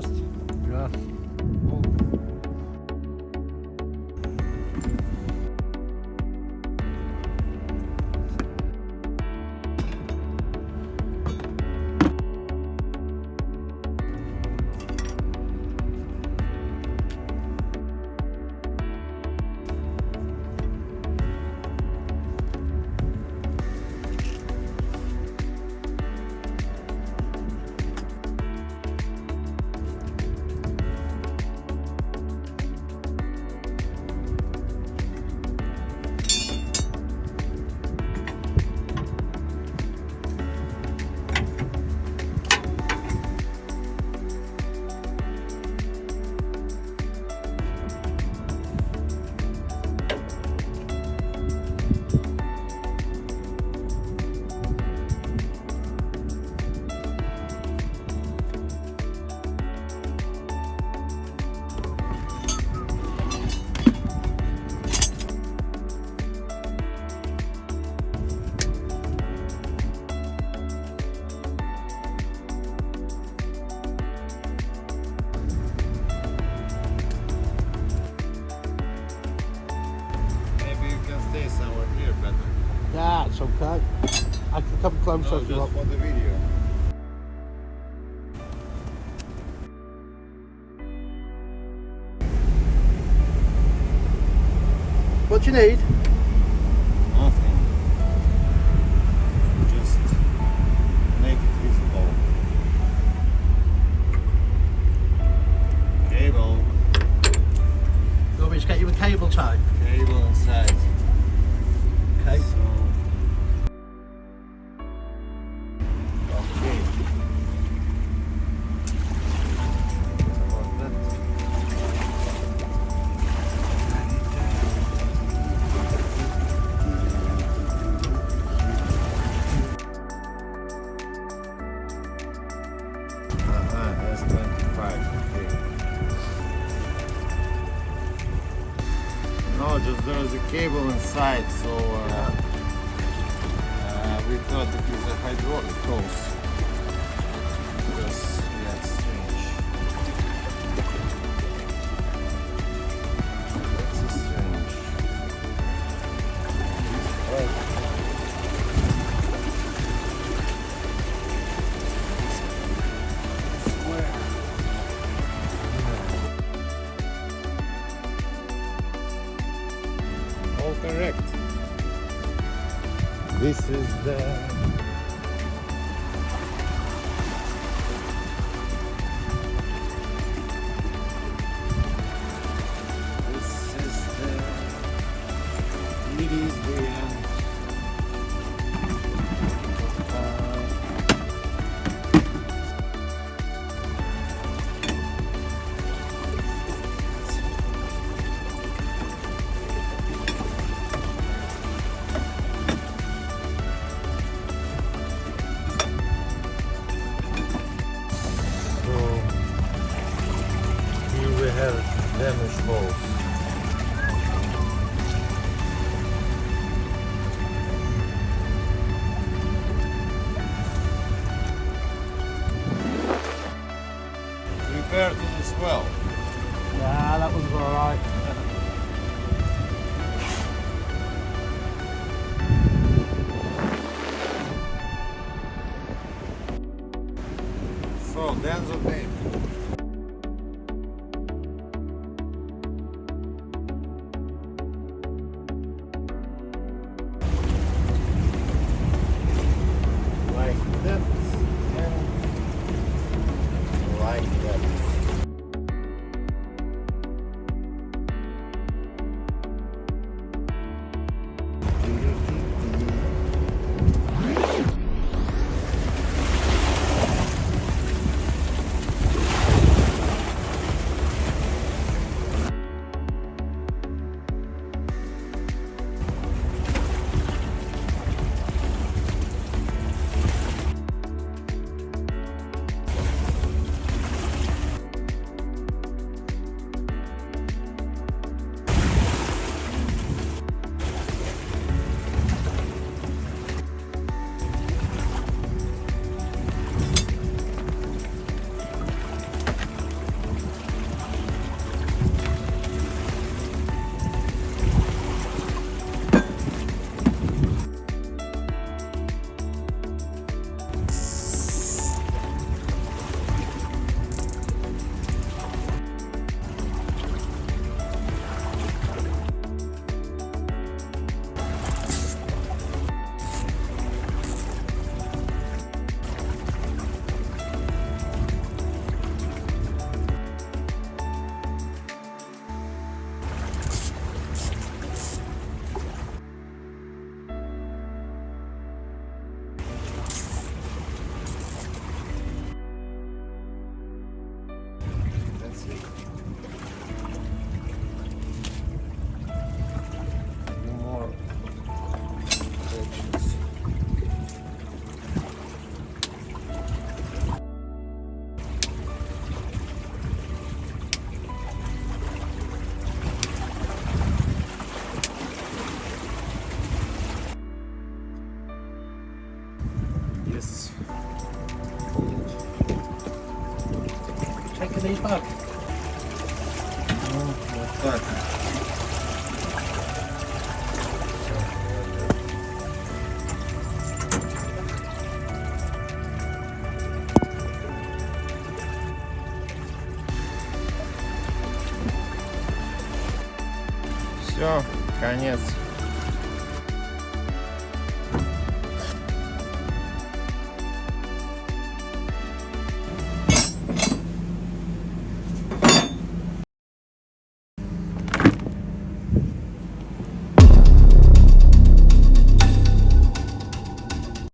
first. Yeah. Somewhere here better. Yeah, it's okay. I can come closer if you just want. for the video. What do you need? Nothing. Just make it visible. Cable. You want me to get you a cable tie? Cable inside. Okay. So, okay. About that. S25. Okay. No, just there is a cable inside, so we thought it was a hydraulic hose. Because, yeah, it's strange. That's strange. Square. All correct. This is the it is the end. Here we have damaged holes. Repair to this well. Yeah, that one's alright. So, Denso Tape. Like that and like that. More sections. Yes. Так і не так. Ну, вот так. Все, конец.